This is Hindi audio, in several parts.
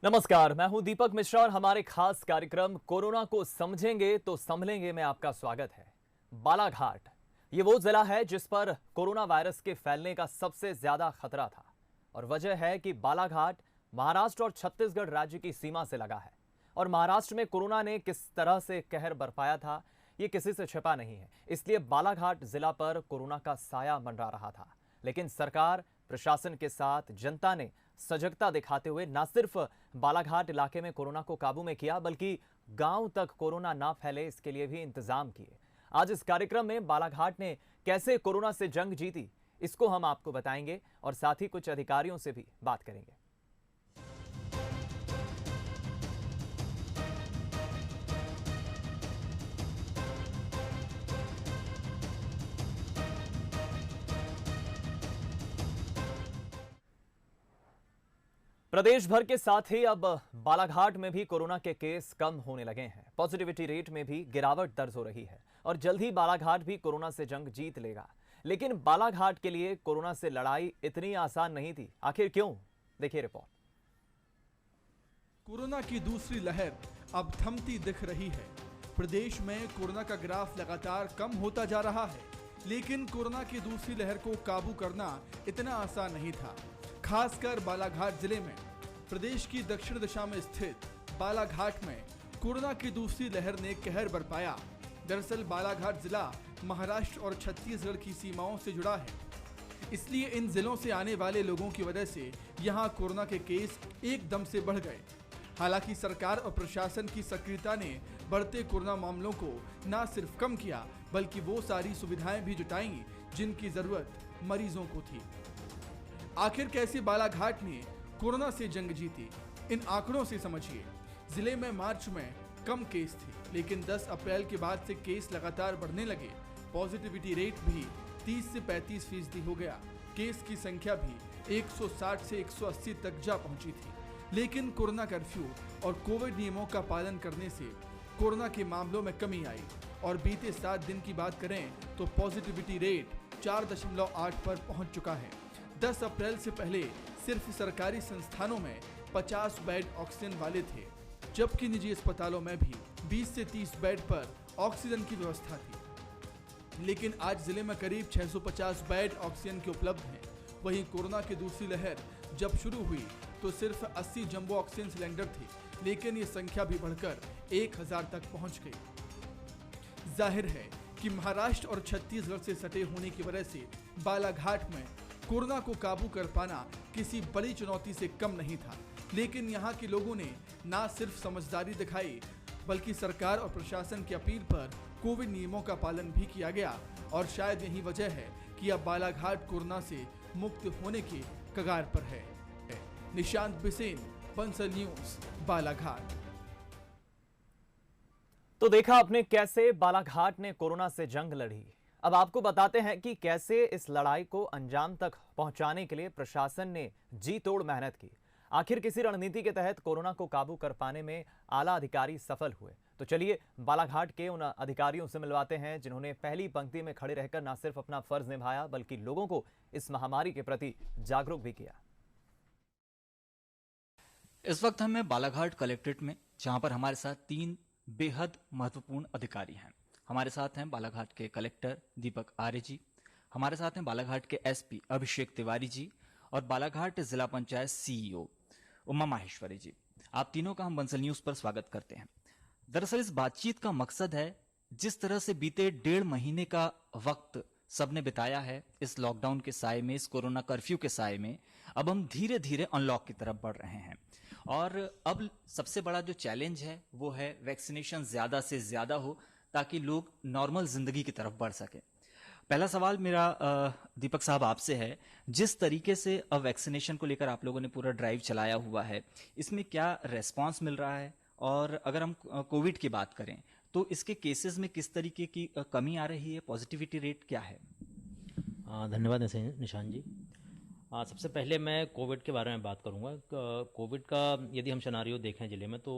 नमस्कार, मैं हूं दीपक मिश्रा और हमारे खास कार्यक्रम कोरोना को समझेंगे तो संभलेंगे में आपका स्वागत है। बालाघाट ये वो जिला है जिस पर कोरोना वायरस के फैलने का सबसे ज्यादा खतरा था और वजह है कि बालाघाट महाराष्ट्र और छत्तीसगढ़ राज्य की सीमा से लगा है और महाराष्ट्र में कोरोना ने किस तरह से कहर बरपाया था ये किसी से छिपा नहीं है। इसलिए बालाघाट जिला पर कोरोना का साया मंडरा रहा था, लेकिन सरकार प्रशासन के साथ जनता ने सजगता दिखाते हुए न सिर्फ बालाघाट इलाके में कोरोना को काबू में किया बल्कि गांव तक कोरोना ना फैले इसके लिए भी इंतजाम किए। आज इस कार्यक्रम में बालाघाट ने कैसे कोरोना से जंग जीती इसको हम आपको बताएंगे और साथ ही कुछ अधिकारियों से भी बात करेंगे। प्रदेश भर के साथ ही अब बालाघाट में भी कोरोना के केस कम होने लगे हैं। पॉजिटिविटी रेट में भी गिरावट दर्ज हो रही है और जल्द ही बालाघाट भी कोरोना से जंग जीत लेगा। लेकिन बालाघाट के लिए कोरोना से लड़ाई इतनी आसान नहीं थी। आखिर क्यों? देखिए रिपोर्ट। कोरोना की दूसरी लहर अब थमती दिख रही है। प्रदेश में कोरोना का ग्राफ लगातार कम होता जा रहा है, लेकिन कोरोना की दूसरी लहर को काबू करना इतना आसान नहीं था। खासकर बालाघाट जिले में। प्रदेश की दक्षिण दिशा में स्थित बालाघाट में कोरोना की दूसरी लहर ने कहर बरपाया। दरअसल बालाघाट जिला महाराष्ट्र और छत्तीसगढ़ की सीमाओं से जुड़ा है, इसलिए इन जिलों से आने वाले लोगों की वजह से यहाँ कोरोना के केस एकदम से बढ़ गए। हालांकि सरकार और प्रशासन की सक्रियता ने बढ़ते कोरोना मामलों को न सिर्फ कम किया बल्कि वो सारी सुविधाएं भी जुटाई जिनकी जरूरत मरीजों को थी। आखिर कैसे बालाघाट ने कोरोना से जंग जीती, इन आंकड़ों से समझिए। जिले में मार्च में कम केस थे, लेकिन 10 अप्रैल के बाद से केस लगातार बढ़ने लगे। पॉजिटिविटी रेट भी 30 से 35% हो गया। केस की संख्या भी 160 से 180 तक जा पहुंची थी। लेकिन कोरोना कर्फ्यू और कोविड नियमों का पालन करने से कोरोना के मामलों में कमी आई और बीते 7 दिन की बात करें तो पॉजिटिविटी रेट 4.8 पर पहुंच चुका है। 10 अप्रैल से पहले सिर्फ सरकारी संस्थानों में 50 बेड ऑक्सीजन वाले थे, जबकि निजी अस्पतालों में भी 20 से 30 बेड पर ऑक्सीजन की व्यवस्था थी। लेकिन आज जिले में करीब 650 बेड ऑक्सीजन के उपलब्ध हैं। वहीं कोरोना की दूसरी लहर जब शुरू हुई तो सिर्फ 80 जंबो ऑक्सीजन सिलेंडर थे, लेकिन ये संख्या भी बढ़कर 1000 तक पहुंच गई। जाहिर है कि महाराष्ट्र और छत्तीसगढ़ से सटे होने की वजह से बालाघाट में कोरोना को काबू कर पाना किसी बड़ी चुनौती से कम नहीं था। लेकिन यहाँ के लोगों ने न सिर्फ समझदारी दिखाई बल्कि सरकार और प्रशासन की अपील पर कोविड नियमों का पालन भी किया गया और शायद यही वजह है कि अब बालाघाट कोरोना से मुक्त होने के कगार पर है। निशांत बिसेन, बंसल न्यूज, बालाघाट। तो देखा आपने कैसे बालाघाट ने कोरोना से जंग लड़ी। अब आपको बताते हैं कि कैसे इस लड़ाई को अंजाम तक पहुंचाने के लिए प्रशासन ने जी तोड़ मेहनत की। आखिर किसी रणनीति के तहत कोरोना को काबू कर पाने में आला अधिकारी सफल हुए। तो चलिए बालाघाट के उन अधिकारियों से मिलवाते हैं जिन्होंने पहली पंक्ति में खड़े रहकर न सिर्फ अपना फर्ज निभाया बल्कि लोगों को इस महामारी के प्रति जागरूक भी किया। इस वक्त हम बालाघाट कलेक्ट्रेट में, जहां पर हमारे साथ 3 बेहद महत्वपूर्ण अधिकारी हैं। हमारे साथ हैं बालाघाट के कलेक्टर दीपक आर्य जी, हमारे साथ हैं बालाघाट के एसपी अभिषेक तिवारी जी और बालाघाट जिला पंचायत सीईओ उमा माहेश्वरी जी। आप तीनों का हम बंसल न्यूज पर स्वागत करते हैं। दरअसल इस बातचीत का मकसद है, जिस तरह से बीते 1.5 महीने का वक्त सबने बिताया है इस लॉकडाउन के साए में, इस कोरोना कर्फ्यू के साए में, अब हम धीरे धीरे अनलॉक की तरफ बढ़ रहे हैं और अब सबसे बड़ा जो चैलेंज है वो है वैक्सीनेशन ज्यादा से ज्यादा हो ताकि लोग नॉर्मल जिंदगी की तरफ बढ़ सके। पहला सवाल मेरा दीपक साहब आपसे है, जिस तरीके से अब वैक्सीनेशन को लेकर आप लोगों ने पूरा ड्राइव चलाया हुआ है, इसमें क्या रेस्पॉन्स मिल रहा है? और अगर हम कोविड की बात करें तो इसके केसेस में किस तरीके की कमी आ रही है? पॉजिटिविटी रेट क्या है? धन्यवाद निशान जी। सबसे पहले मैं कोविड के बारे में बात करूंगा। कोविड का यदि हम सिनेरियो देखें ज़िले में तो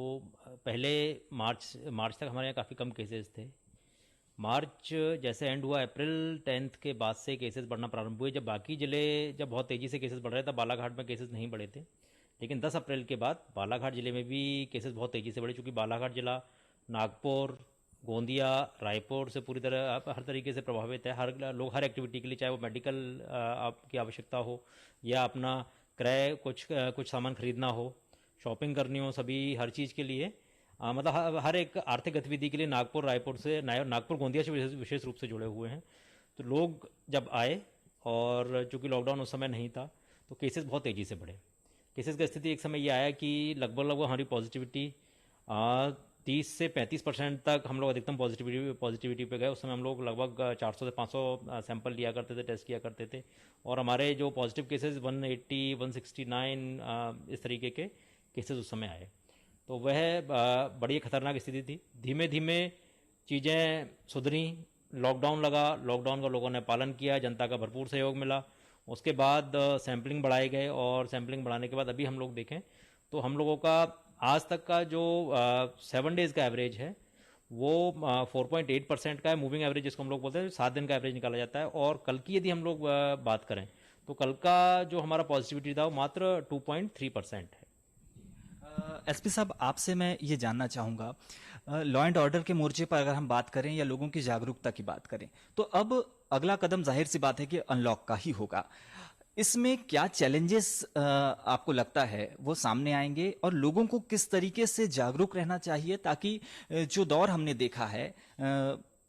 पहले मार्च तक हमारे यहाँ काफ़ी कम केसेस थे। मार्च जैसे एंड हुआ, अप्रैल 10 के बाद से केसेस बढ़ना प्रारंभ हुए। जब बाकी ज़िले जब बहुत तेज़ी से केसेस बढ़ रहे थे, बालाघाट में केसेस नहीं बढ़े थे, लेकिन 10 अप्रैल के बाद बालाघाट ज़िले में भी केसेस बहुत तेज़ी से बढ़े, चूँकि बालाघाट ज़िला नागपुर, गोंदिया, रायपुर से पूरी तरह हर तरीके से प्रभावित है। हर लोग हर एक्टिविटी के लिए, चाहे वो मेडिकल आपकी आवश्यकता हो या अपना क्रय कुछ सामान खरीदना हो, शॉपिंग करनी हो, सभी हर चीज़ के लिए मतलब हर एक आर्थिक गतिविधि के लिए नागपुर गोंदिया से विशेष रूप से जुड़े हुए हैं। तो लोग जब आए और चूँकि लॉकडाउन उस समय नहीं था तो केसेस बहुत तेज़ी से बढ़े। केसेस का स्थिति एक समय ये आया कि लगभग हमारी पॉजिटिविटी 30 से 35% तक हम लोग अधिकतम पॉजिटिविटी पे गए। उस समय हम लोग लगभग 400 से 500 सैंपल लिया करते थे, टेस्ट किया करते थे, और हमारे जो पॉजिटिव केसेस 180, 169 इस तरीके के केसेस उस समय आए। तो वह बड़ी खतरनाक स्थिति थी। धीमे धीमे चीज़ें सुधरी, लॉकडाउन लगा, लॉकडाउन का लोगों ने पालन किया, जनता का भरपूर सहयोग मिला। उसके बाद सैम्पलिंग बढ़ाए गए, और सैम्पलिंग बढ़ाने के बाद अभी हम लोग देखें तो हम लोगों का आज तक का जो 7 डेज़ का एवरेज है वो 4.8% का है। मूविंग एवरेज जिसको हम लोग बोलते हैं, 7 दिन का एवरेज निकाला जाता है। और कल की यदि हम लोग बात करें तो कल का जो हमारा पॉजिटिविटी था वो मात्र 2.3% है। एसपी साहब, आपसे मैं ये जानना चाहूँगा, लॉ एंड ऑर्डर के मोर्चे पर अगर हम बात करें या लोगों की जागरूकता की बात करें, तो अब अगला कदम जाहिर सी बात है कि अनलॉक का ही होगा। इसमें क्या चैलेंजेस आपको लगता है वो सामने आएंगे, और लोगों को किस तरीके से जागरूक रहना चाहिए ताकि जो दौर हमने देखा है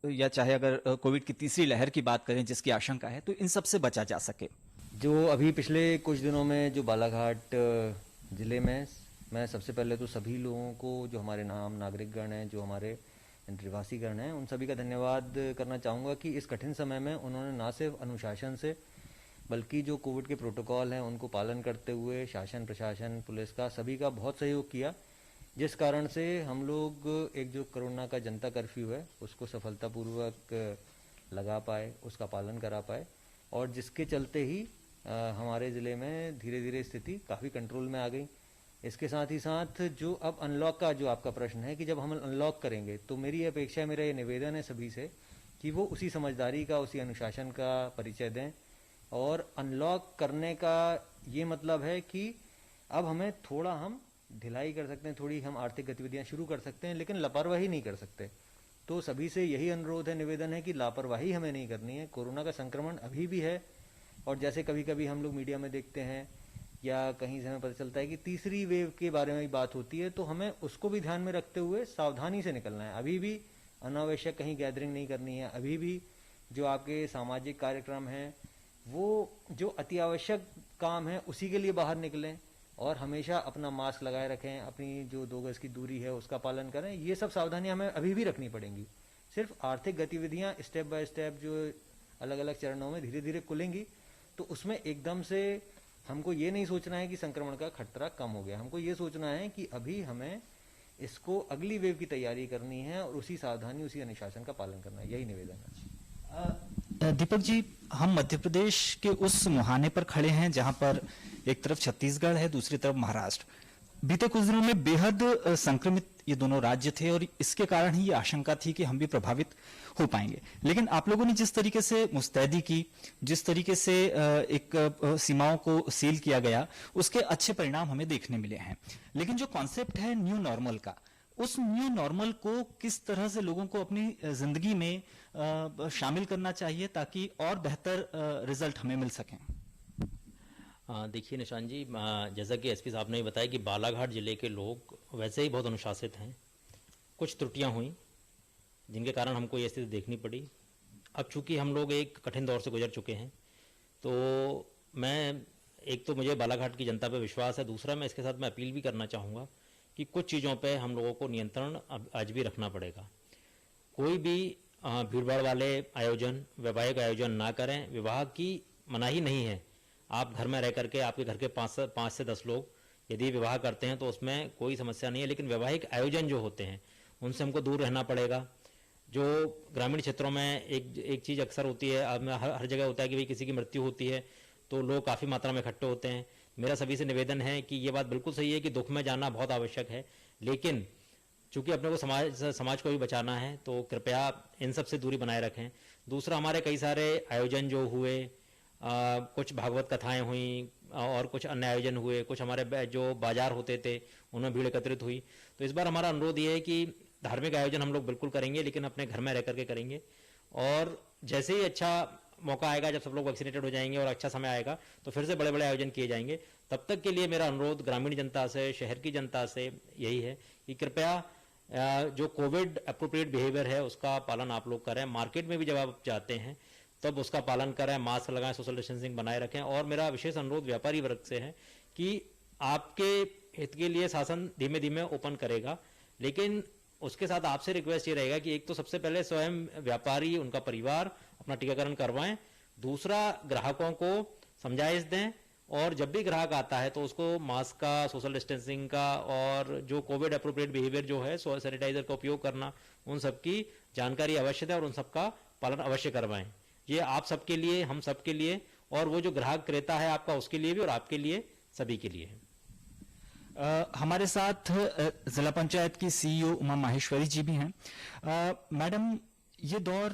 या चाहे अगर कोविड की तीसरी लहर की बात करें जिसकी आशंका है, तो इन सब से बचा जा सके? जो अभी पिछले कुछ दिनों में जो बालाघाट ज़िले में, मैं सबसे पहले तो सभी लोगों को, जो हमारे नागरिकगण हैं, जो हमारे निवासीगण हैं, उन सभी का धन्यवाद करना चाहूँगा कि इस कठिन समय में उन्होंने ना सिर्फ अनुशासन से बल्कि जो कोविड के प्रोटोकॉल हैं उनको पालन करते हुए शासन, प्रशासन, पुलिस का, सभी का बहुत सहयोग किया, जिस कारण से हम लोग एक जो कोरोना का जनता कर्फ्यू है उसको सफलतापूर्वक लगा पाए, उसका पालन करा पाए, और जिसके चलते ही हमारे ज़िले में धीरे धीरे स्थिति काफ़ी कंट्रोल में आ गई। इसके साथ ही साथ जो अब अनलॉक का जो आपका प्रश्न है कि जब हम अनलॉक करेंगे तो मेरी अपेक्षा है, मेरा ये निवेदन है सभी से कि वो उसी समझदारी का, उसी अनुशासन का परिचय दें। और अनलॉक करने का ये मतलब है कि अब हमें थोड़ा हम ढिलाई कर सकते हैं, थोड़ी हम आर्थिक गतिविधियां शुरू कर सकते हैं, लेकिन लापरवाही नहीं कर सकते। तो सभी से यही अनुरोध है, निवेदन है कि लापरवाही हमें नहीं करनी है। कोरोना का संक्रमण अभी भी है, और जैसे कभी कभी हम लोग मीडिया में देखते हैं या कहीं से हमें पता चलता है कि तीसरी वेव के बारे में बात होती है, तो हमें उसको भी ध्यान में रखते हुए सावधानी से निकलना है। अभी भी अनावश्यक कहीं गैदरिंग नहीं करनी है। अभी भी जो आपके सामाजिक कार्यक्रम हैं वो जो अति आवश्यक काम है उसी के लिए बाहर निकलें, और हमेशा अपना मास्क लगाए रखें, अपनी जो 2 गज की दूरी है उसका पालन करें। ये सब सावधानियां हमें अभी भी रखनी पड़ेंगी। सिर्फ आर्थिक गतिविधियां स्टेप बाय स्टेप जो अलग अलग चरणों में धीरे धीरे खुलेंगी, तो उसमें एकदम से हमको ये नहीं सोचना है कि संक्रमण का खतरा कम हो गया। हमको ये सोचना है कि अभी हमें इसको अगली वेव की तैयारी करनी है, और उसी सावधानी, उसी अनुशासन का पालन करना है। यही निवेदन है। दीपक जी, हम मध्य प्रदेश के उस मुहाने पर खड़े हैं जहां पर एक तरफ छत्तीसगढ़ है, दूसरी तरफ महाराष्ट्र। बीते कुछ दिनों में बेहद संक्रमित ये दोनों राज्य थे, और इसके कारण ही ये आशंका थी कि हम भी प्रभावित हो पाएंगे। लेकिन आप लोगों ने जिस तरीके से मुस्तैदी की, जिस तरीके से एक सीमाओं को सील किया गया, उसके अच्छे परिणाम हमें देखने मिले हैं। लेकिन जो कॉन्सेप्ट है न्यू नॉर्मल का, उस न्यू नॉर्मल को किस तरह से लोगों को अपनी जिंदगी में शामिल करना चाहिए ताकि और बेहतर रिजल्ट हमें मिल सकें? देखिए निशान जी, जैसा कि एसपी साहब ने बताया कि बालाघाट ज़िले के लोग वैसे ही बहुत अनुशासित हैं। कुछ त्रुटियां हुई जिनके कारण हमको ये स्थिति देखनी पड़ी। अब चूंकि हम लोग एक कठिन दौर से गुजर चुके हैं, तो मुझे बालाघाट की जनता पर विश्वास है। दूसरा, मैं इसके साथ मैं अपील भी करना चाहूँगा कि कुछ चीज़ों पे हम लोगों को नियंत्रण आज भी रखना पड़ेगा। कोई भी भीड़भाड़ वाले आयोजन, वैवाहिक आयोजन ना करें। विवाह की मनाही नहीं है। आप घर में रह करके, आपके घर के 5 से 10 लोग यदि विवाह करते हैं तो उसमें कोई समस्या नहीं है, लेकिन वैवाहिक आयोजन जो होते हैं उनसे हमको दूर रहना पड़ेगा। जो ग्रामीण क्षेत्रों में एक चीज़ अक्सर होती है, अब हर जगह होता है कि भाई किसी की मृत्यु होती है तो लोग काफ़ी मात्रा में इकट्ठे होते हैं। मेरा सभी से निवेदन है कि ये बात बिल्कुल सही है कि दुख में जाना बहुत आवश्यक है, लेकिन चूंकि अपने को समाज को भी बचाना है तो कृपया इन सब से दूरी बनाए रखें। दूसरा, हमारे कई सारे आयोजन जो हुए, कुछ भागवत कथाएं हुई और कुछ अन्य आयोजन हुए, कुछ हमारे जो बाजार होते थे उनमें भीड़ एकत्रित हुई। तो इस बार हमारा अनुरोध ये है कि धार्मिक आयोजन हम लोग बिल्कुल करेंगे, लेकिन अपने घर में रह करके करेंगे। और जैसे ही अच्छा मौका आएगा, जब सब लोग वैक्सीनेटेड हो जाएंगे और अच्छा समय आएगा, तो फिर से बड़े बड़े आयोजन किए जाएंगे। तब तक के लिए मेरा अनुरोध ग्रामीण जनता से, शहर की जनता से यही है कि कृपया जो कोविड अप्रोप्रिएट बिहेवियर है उसका पालन आप लोग करें। मार्केट में भी जब आप जाते हैं तब उसका पालन करें, मास्क लगाएं, सोशल डिस्टेंसिंग बनाए रखें। और मेरा विशेष अनुरोध व्यापारी वर्ग से है कि आपके हित के लिए शासन धीमे धीमे ओपन करेगा, लेकिन उसके साथ आपसे रिक्वेस्ट ये रहेगा कि एक तो सबसे पहले स्वयं व्यापारी, उनका परिवार अपना टीकाकरण करवाएं। दूसरा, ग्राहकों को समझाइश दें, और जब भी ग्राहक आता है तो उसको मास्क का, सोशल डिस्टेंसिंग का और जो कोविड अप्रोप्रिएट बिहेवियर जो है, सैनिटाइजर का उपयोग करना, उन सब की जानकारी अवश्य दें और उन सब का पालन अवश्य करवाएं। ये आप सबके लिए, हम सबके लिए, और वो जो ग्राहक क्रेता है आपका, उसके लिए भी और आपके लिए, सभी के लिए है। हमारे साथ जिला पंचायत की सीईओ उमा माहेश्वरी जी भी हैं। मैडम, ये दौर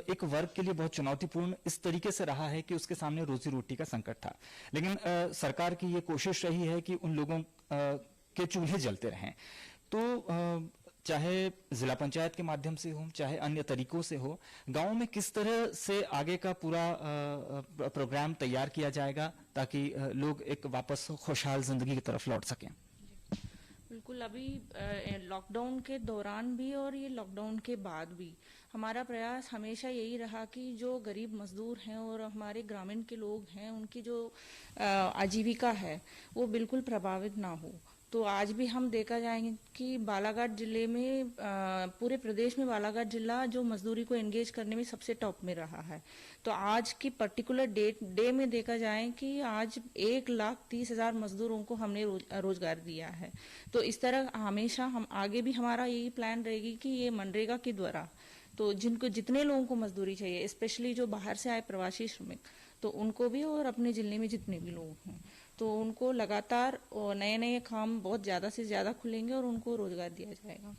एक वर्ग के लिए बहुत चुनौतीपूर्ण इस तरीके से रहा है कि उसके सामने रोजी रोटी का संकट था, लेकिन सरकार की ये कोशिश रही है कि उन लोगों के चूल्हे जलते रहें। तो चाहे जिला पंचायत के माध्यम से हो, चाहे अन्य तरीकों से हो, गांव में किस तरह से आगे का पूरा प्रोग्राम तैयार किया जाएगा ताकि लोग एक वापस खुशहाल जिंदगी की तरफ लौट सकें? बिल्कुल, अभी लॉकडाउन के दौरान भी और ये लॉकडाउन के बाद भी हमारा प्रयास हमेशा यही रहा कि जो गरीब मजदूर हैं और हमारे ग्रामीण के लोग हैं, उनकी जो आजीविका है वो बिल्कुल प्रभावित ना हो। तो आज भी हम देखा जाएंगे कि बालाघाट जिले में, पूरे प्रदेश में बालाघाट जिला जो मजदूरी को एंगेज करने में सबसे टॉप में रहा है। तो आज की पर्टिकुलर डे में देखा जाए कि आज 1,30,000 मजदूरों को हमने रोजगार दिया है। तो इस तरह हमेशा हम आगे भी हमारा यही प्लान रहेगी कि ये मनरेगा के द्वारा तो जिनको जितने लोगों को मजदूरी चाहिए, स्पेशली जो बाहर से आए प्रवासी श्रमिक, तो उनको भी, और अपने जिले में जितने भी लोग हैं, तो उनको लगातार नए नए काम बहुत ज्यादा से ज्यादा खुलेंगे और उनको रोजगार दिया जाएगा।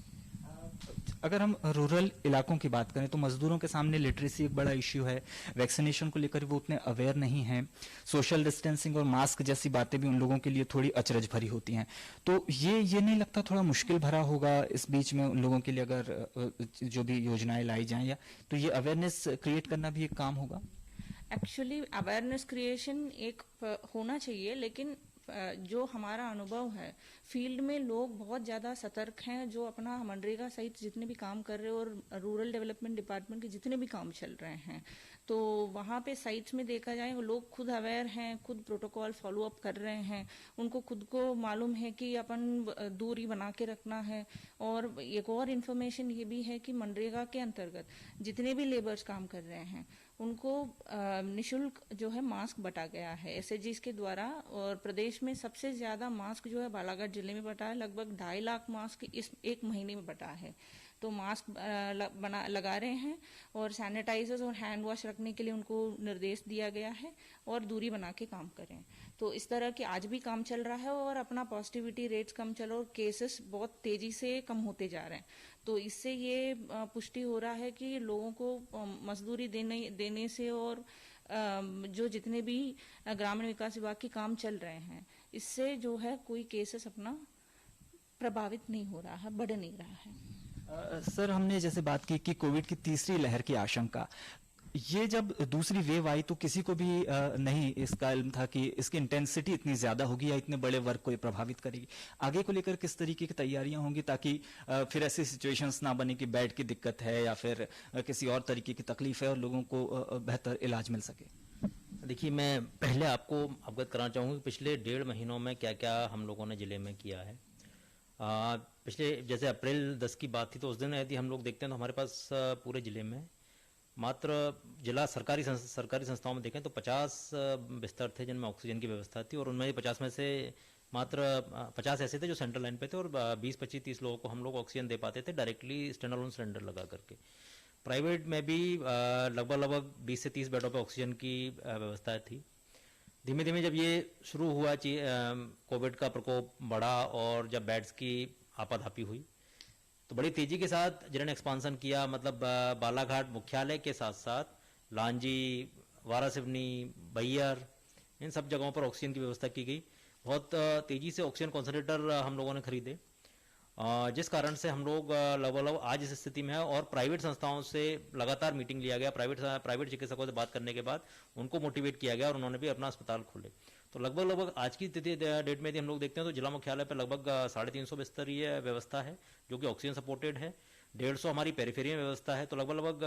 अगर हम रूरल इलाकों की बात करें तो मजदूरों के सामने लिटरेसी एक बड़ा इश्यू है, वैक्सीनेशन को लेकर वो उतने अवेयर नहीं हैं, सोशल डिस्टेंसिंग और मास्क जैसी बातें भी उन लोगों के लिए थोड़ी अचरज भरी होती हैं। तो ये नहीं लगता थोड़ा मुश्किल भरा होगा इस बीच में उन लोगों के लिए, अगर जो भी योजनाएं लाई जाएं, या तो ये अवेयरनेस क्रिएट करना भी एक काम होगा? एक्चुअली अवेयरनेस क्रिएशन एक होना चाहिए, लेकिन जो हमारा अनुभव है फील्ड में लोग बहुत ज़्यादा सतर्क हैं, जो अपना मनरेगा सहित जितने भी काम कर रहे हैं और रूरल डेवलपमेंट डिपार्टमेंट के जितने भी काम चल रहे हैं, तो वहाँ पे साइट्स में देखा जाए वो लोग खुद अवेयर हैं, खुद प्रोटोकॉल फॉलो अप कर रहे हैं, उनको खुद को मालूम है कि अपन दूरी बना के रखना है। और एक और इन्फॉर्मेशन ये भी है कि मनरेगा के अंतर्गत जितने भी लेबर्स काम कर रहे हैं उनको निशुल्क जो है मास्क बटा गया है एसएचजी के द्वारा, और प्रदेश में सबसे ज्यादा मास्क जो है बालाघाट जिले में बटा है, लगभग 2.5 लाख मास्क इस एक महीने में बटा है। तो मास्क लगा रहे हैं और सैनिटाइजर्स और हैंड वॉश रखने के लिए उनको निर्देश दिया गया है और दूरी बना के काम करें। तो इस तरह के आज भी काम चल रहा है और अपना पॉजिटिविटी रेट्स कम चल रहा है और केसेस बहुत तेजी से कम होते जा रहे हैं। तो इससे ये पुष्टि हो रहा है कि लोगों को मजदूरी देने से और जो जितने भी ग्रामीण विकास विभाग के काम चल रहे हैं, इससे जो है कोई केसेस अपना प्रभावित नहीं हो रहा है, बढ़ नहीं रहा है। सर, हमने जैसे बात की कि कोविड की तीसरी लहर की आशंका, ये जब दूसरी वेव आई तो किसी को भी नहीं इसका इल्म था कि इसकी इंटेंसिटी इतनी ज्यादा होगी या इतने बड़े वर्ग को ये प्रभावित करेगी। आगे को लेकर किस तरीके की तैयारियां होंगी ताकि फिर ऐसी सिचुएशंस ना बने कि बेड की दिक्कत है या फिर किसी और तरीके की तकलीफ है और लोगों को बेहतर इलाज मिल सके? देखिए, मैं पहले आपको अवगत कराना चाहूँगा कि पिछले 1.5 महीनों में क्या क्या हम लोगों ने जिले में किया है। पिछले जैसे अप्रैल 10 की बात थी, तो उस दिन यदि हम लोग देखते हैं तो हमारे पास पूरे जिले में मात्र जिला सरकारी संस्थाओं में देखें तो 50 बिस्तर थे जिनमें ऑक्सीजन की व्यवस्था थी, और उनमें 50 में से मात्र 50 ऐसे थे जो सेंट्रल लाइन पे थे और 20, 25, 30 लोगों को हम लोग ऑक्सीजन दे पाते थे डायरेक्टली स्टैंड अलोन सिलेंडर लगा करके। प्राइवेट में भी लगभग 20 से 30 बेडों पर ऑक्सीजन की व्यवस्था थी। धीमे धीमे जब ये शुरू हुआ कोविड का प्रकोप बढ़ा और जब बेड्स की आपाधापी हुई तो बड़ी तेजी के साथ जिले ने एक्सपांसन किया। मतलब बालाघाट मुख्यालय के साथ साथ लांजी, वारासिवनी, बैयर, इन सब जगहों पर ऑक्सीजन की व्यवस्था की गई। बहुत तेजी से ऑक्सीजन कॉन्सनट्रेटर हम लोगों ने खरीदे, जिस कारण से हम लोग लगभग आज इस स्थिति में है। और प्राइवेट संस्थाओं से लगातार मीटिंग लिया गया, प्राइवेट चिकित्सकों से बात करने के बाद उनको मोटिवेट किया गया और उन्होंने भी अपना अस्पताल खोले। तो लगभग आज की डेट में यदि हम लोग देखते हैं तो जिला मुख्यालय पर लगभग 350 बिस्तरीय व्यवस्था है जो कि ऑक्सीजन सपोर्टेड है। 150 हमारी पेरिफेरियल व्यवस्था है। तो लगभग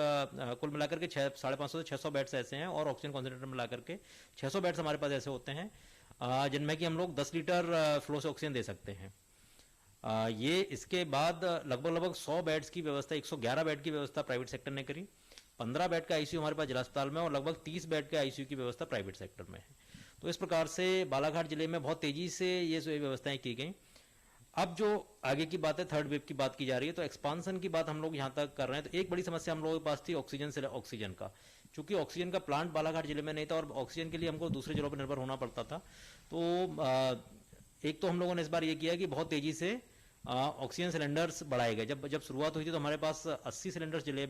कुल मिलाकर के 550 से 600 बेड्स ऐसे हैं और ऑक्सीजन कॉन्सेंट्रेटर मिलाकर के 600 बेड्स हमारे पास ऐसे होते हैं जिनमें कि हम लोग 10 लीटर फ्लो से ऑक्सीजन दे सकते हैं। ये इसके बाद लगभग 100 बेड्स की व्यवस्था, 111 बेड की व्यवस्था प्राइवेट सेक्टर ने करी। 15 बेड का आईसीयू हमारे पास जिला अस्पताल में और लगभग 30 बेड के आईसीयू की व्यवस्था प्राइवेट सेक्टर में है। तो इस प्रकार से बालाघाट जिले में बहुत तेजी से ये व्यवस्थाएं की गई। अब जो आगे की बात है, थर्ड वेव की बात की जा रही है, तो एक्सपांसन की बात हम लोग यहाँ तक कर रहे हैं। तो एक बड़ी समस्या हम लोगों के पास थी ऑक्सीजन का, चूंकि ऑक्सीजन का प्लांट बालाघाट जिले में नहीं था और ऑक्सीजन के लिए हमको दूसरे जिलों पर निर्भर होना पड़ता था। तो एक तो हम लोगों ने इस बार ये किया कि बहुत तेजी से ऑक्सीजन सिलेंडर्स बढ़ाए गए। जब शुरुआत हुई थी तो हमारे पास 80 सिलेंडर्स जिले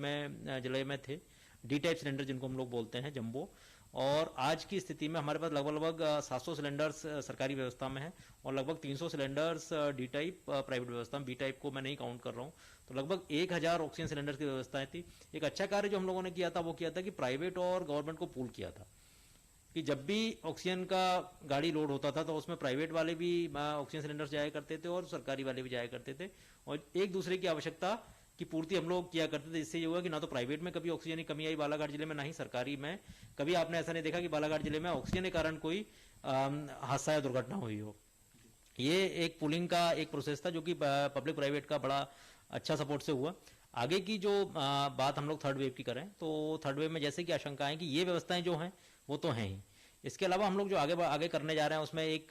में थे, डी टाइप सिलेंडर जिनको हम लोग बोलते हैं, जंबो। और आज की स्थिति में हमारे पास लगभग 700 सिलेंडर्स सरकारी व्यवस्था में है और लगभग 300 सिलेंडर्स डी टाइप प्राइवेट व्यवस्था में। बी टाइप को मैं नहीं काउंट कर रहा हूँ। तो लगभग 1000 ऑक्सीजन सिलेंडर्स की व्यवस्थाएं थी। एक अच्छा कार्य जो हम लोगों ने किया था वो किया था कि प्राइवेट और गवर्नमेंट को पूल किया था कि जब भी ऑक्सीजन का गाड़ी लोड होता था तो उसमें प्राइवेट वाले भी ऑक्सीजन सिलेंडर्स जाया करते थे और सरकारी वाले भी जाया करते थे और एक दूसरे की आवश्यकता की पूर्ति हम लोग किया करते थे। इससे ये हुआ कि ना तो प्राइवेट में कभी ऑक्सीजन की कमी आई बालाघाट जिले में, ना ही सरकारी में कभी आपने ऐसा नहीं देखा कि बालाघाट जिले में ऑक्सीजन के कारण कोई हादसा या दुर्घटना हुई हो। ये एक पुलिंग का एक प्रोसेस था जो कि पब्लिक प्राइवेट का बड़ा अच्छा सपोर्ट से हुआ। आगे की जो बात हम लोग थर्ड वेव की करें तो थर्ड वेव में जैसे कि आशंकाएं कि ये व्यवस्थाएं जो हैं वो तो हैं ही, इसके अलावा हम लोग जो आगे करने जा रहे हैं उसमें एक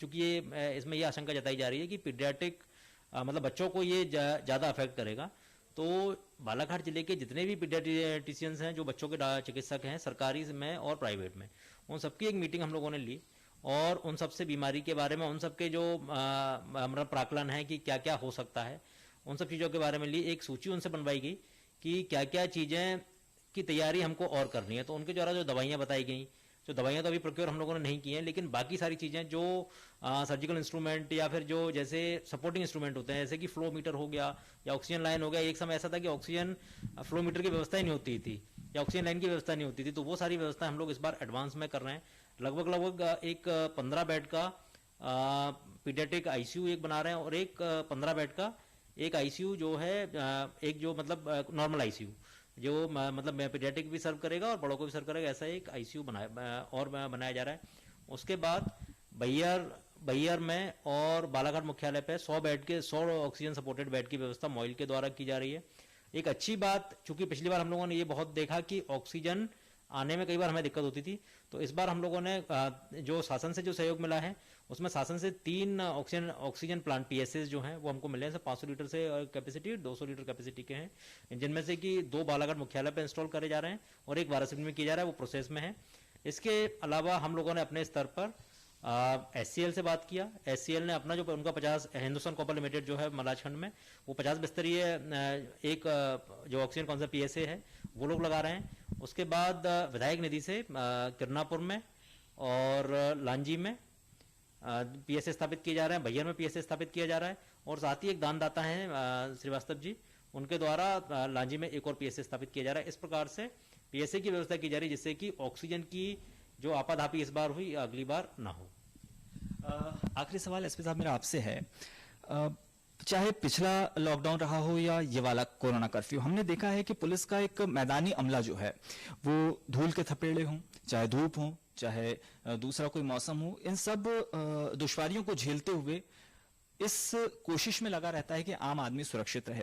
चूंकि ये इसमें ये आशंका जताई जा रही है कि पीडियाट्रिक मतलब बच्चों को ये ज़्यादा अफेक्ट करेगा। तो बालाघाट जिले के जितने भी पीडियाट्रिशियंस हैं जो बच्चों के चिकित्सक हैं सरकारी में और प्राइवेट में, उन सबकी एक मीटिंग हम लोगों ने ली और उन सबसे बीमारी के बारे में, उन सबके जो हमारा प्राकलन है कि क्या क्या हो सकता है, उन सब चीज़ों के बारे में ली। एक सूची उनसे बनवाई गई कि क्या क्या चीज़ें की तैयारी हमको और करनी है। तो उनके द्वारा जो दवाइयाँ बताई गई, जो दवाइयाँ तो अभी प्रोक्योर हम लोगों ने नहीं की हैं, लेकिन बाकी सारी चीज़ें जो सर्जिकल इंस्ट्रूमेंट या फिर जो जैसे सपोर्टिंग इंस्ट्रूमेंट होते हैं जैसे कि फ्लो मीटर हो गया या ऑक्सीजन लाइन हो गया। एक समय ऐसा था कि ऑक्सीजन फ्लो मीटर की व्यवस्था ही नहीं होती थी या ऑक्सीजन लाइन की व्यवस्था नहीं होती थी। तो वो सारी व्यवस्था हम लोग इस बार एडवांस में कर रहे हैं। लगभग एक 15 बेड का पीडियाट्रिक आईसीयू एक बना रहे हैं और एक 15 बेड का एक आईसीयू जो है एक जो मतलब नॉर्मल आईसीयू जो मतलब पीडियाट्रिक भी सर्व करेगा और बड़ों को भी सर्व करेगा, ऐसा एक आईसीयू बनाया जा रहा है। उसके बाद बैयर में और बालाघाट मुख्यालय पे 100 ऑक्सीजन सपोर्टेड बेड की व्यवस्था मॉइल के द्वारा की जा रही है। एक अच्छी बात, चूंकि पिछली बार हम लोगों ने ये बहुत देखा कि ऑक्सीजन आने में कई बार हमें दिक्कत होती थी, तो इस बार हम लोगों ने जो शासन से जो सहयोग मिला है उसमें शासन से 3 ऑक्सीजन प्लांट पीएसएस जो हैं वो हमको मिले हैं। 500 लीटर से कैपेसिटी 200 लीटर कैपेसिटी के हैं, जिनमें से कि 2 बालाघाट मुख्यालय पर इंस्टॉल करे जा रहे हैं और एक वारासिवनी में किया जा रहा है, वो प्रोसेस में है। इसके अलावा हम लोगों ने अपने स्तर पर एससीएल से बात किया। एससीएल ने अपना जो उनका 50 हिंदुस्तान कॉपर लिमिटेड जो है मलाजखंड में वो 50 बिस्तरीय एक जो ऑक्सीजन कॉन्सेप्ट पीएसए है वो लोग लगा रहे हैं। उसके बाद विधायक निधि से किरनापुर में और लांजी में पीएसए स्थापित किए जा रहे हैं, बैयर में पीएसए स्थापित किया जा रहा है और साथ ही एक दानदाता हैं श्रीवास्तव जी, उनके द्वारा लांजी में एक और पीएसए स्थापित किया जा रहा है। इस प्रकार से पीएसए की व्यवस्था की जा रही है जिससे कि ऑक्सीजन की जो आपाधापी इस बार हुई अगली बार ना हो। आखिरी सवाल एसपी साहब मेरा आपसे है, चाहे पिछला लॉकडाउन रहा हो या ये वाला कोरोना कर्फ्यू, हमने देखा है कि पुलिस का एक मैदानी अमला जो है वो धूल के थपेड़े हों, चाहे धूप हो, चाहे दूसरा कोई मौसम हो, इन सब दुश्वारियों को झेलते हुए इस कोशिश में लगा रहता है कि आम आदमी सुरक्षित रहे।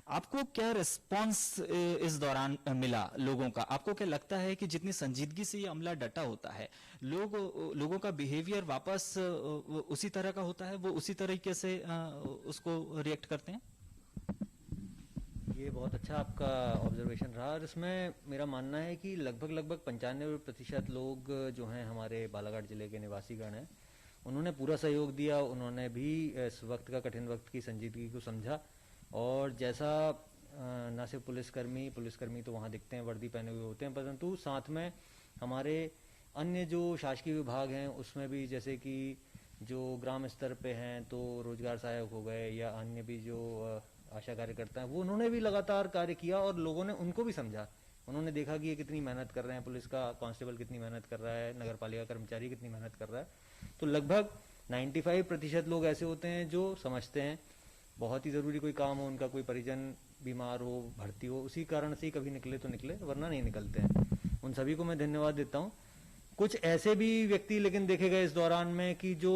आपको क्या रिस्पांस इस दौरान मिला लोगों का? आपको क्या लगता है कि जितनी संजीदगी से ये अमला डटा होता है, लोगों का बिहेवियर वापस उसी तरह का होता है, वो उसी तरीके से उसको रिएक्ट करते हैं? ये बहुत अच्छा आपका ऑब्जर्वेशन रहा और इसमें मेरा मानना है कि लगभग 95% लोग जो हैं हमारे बालाघाट जिले के निवासीगण हैं, उन्होंने पूरा सहयोग दिया। उन्होंने भी इस वक्त का कठिन वक्त की संजीदगी को समझा और जैसा न सिर्फ पुलिसकर्मी तो वहाँ दिखते हैं, वर्दी पहने हुए होते हैं, परंतु साथ में हमारे अन्य जो शासकीय विभाग हैं उसमें भी, जैसे कि जो ग्राम स्तर पे हैं तो रोजगार सहायक हो गए या अन्य भी जो आशा कार्यकर्ता हैं, वो उन्होंने भी लगातार कार्य किया और लोगों ने उनको भी समझा। उन्होंने देखा कि ये कितनी मेहनत कर रहे हैं, पुलिस का कांस्टेबल कितनी मेहनत कर रहा है, नगर पालिका कर्मचारी कितनी मेहनत कर रहा है। तो लगभग 95% लोग ऐसे होते हैं जो समझते हैं। बहुत ही ज़रूरी कोई काम हो, उनका कोई परिजन बीमार हो, भर्ती हो, उसी कारण से ही कभी निकले तो निकले, वरना नहीं निकलते हैं। उन सभी को मैं धन्यवाद देता हूँ। कुछ ऐसे भी व्यक्ति लेकिन देखे गए इस दौरान में कि जो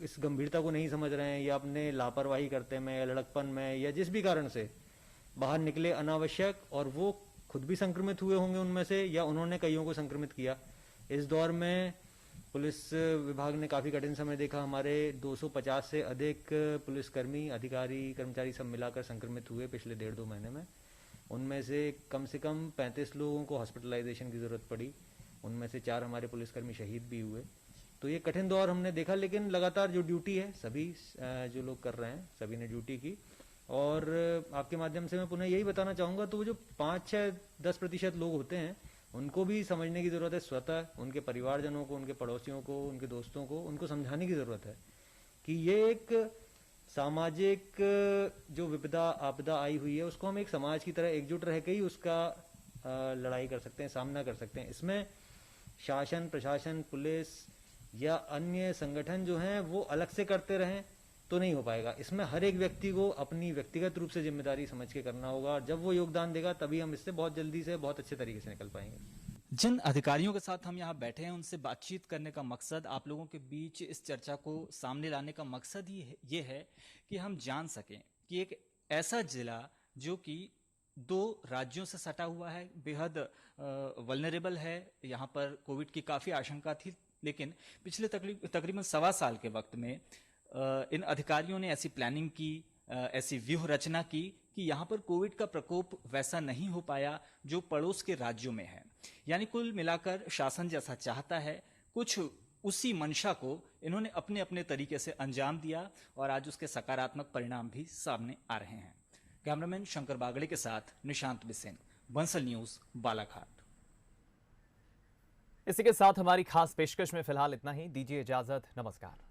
इस गंभीरता को नहीं समझ रहे हैं या अपने लापरवाही करते में या लड़कपन में या जिस भी कारण से बाहर निकले अनावश्यक, और वो खुद भी संक्रमित हुए होंगे उनमें से या उन्होंने कईयों को संक्रमित किया। इस दौर में पुलिस विभाग ने काफ़ी कठिन समय देखा। हमारे 250 से अधिक पुलिसकर्मी, अधिकारी, कर्मचारी सब मिलाकर संक्रमित हुए पिछले 1.5-2 महीने में। उनमें से कम 35 लोगों को हॉस्पिटलाइजेशन की ज़रूरत पड़ी। उनमें से 4 हमारे पुलिसकर्मी शहीद भी हुए। तो ये कठिन दौर हमने देखा, लेकिन लगातार जो ड्यूटी है सभी जो लोग कर रहे हैं, सभी ने ड्यूटी की। और आपके माध्यम से मैं पुनः यही बताना चाहूँगा, तो वो जो 5-6-10% लोग होते हैं उनको भी समझने की ज़रूरत है। स्वतः उनके परिवारजनों को, उनके पड़ोसियों को, उनके दोस्तों को उनको समझाने की ज़रूरत है कि ये एक सामाजिक जो विपदा आपदा आई हुई है उसको हम एक समाज की तरह एकजुट रह के ही उसका लड़ाई कर सकते हैं, सामना कर सकते हैं। इसमें शासन, प्रशासन, पुलिस या अन्य संगठन जो हैं वो अलग से करते रहें तो नहीं हो पाएगा। इसमें हर एक व्यक्ति को अपनी व्यक्तिगत रूप से जिम्मेदारी समझ के करना होगा, और जब वो योगदान देगा तभी हम इससे बहुत जल्दी से बहुत अच्छे तरीके से निकल पाएंगे। जिन अधिकारियों के साथ हम यहाँ बैठे हैं उनसे बातचीत करने का मकसद, आप लोगों के बीच इस चर्चा को सामने लाने का मकसद ही ये है कि हम जान सकें कि एक ऐसा जिला जो कि 2 राज्यों से सटा हुआ है, बेहद वल्नरेबल है, यहाँ पर कोविड की काफ़ी आशंका थी, लेकिन पिछले तकरीबन 1.25 साल के वक्त में इन अधिकारियों ने ऐसी प्लानिंग की, ऐसी व्यूह रचना की कि यहाँ पर कोविड का प्रकोप वैसा नहीं हो पाया जो पड़ोस के राज्यों में है। यानी कुल मिलाकर शासन जैसा चाहता है, कुछ उसी मंशा को इन्होंने अपने अपने तरीके से अंजाम दिया और आज उसके सकारात्मक परिणाम भी सामने आ रहे हैं। कैमरामैन शंकर बागड़े के साथ निशांत बिसेन, बंसल न्यूज, बालाघाट। इसी के साथ हमारी खास पेशकश में फिलहाल इतना ही। दीजिए इजाजत, नमस्कार।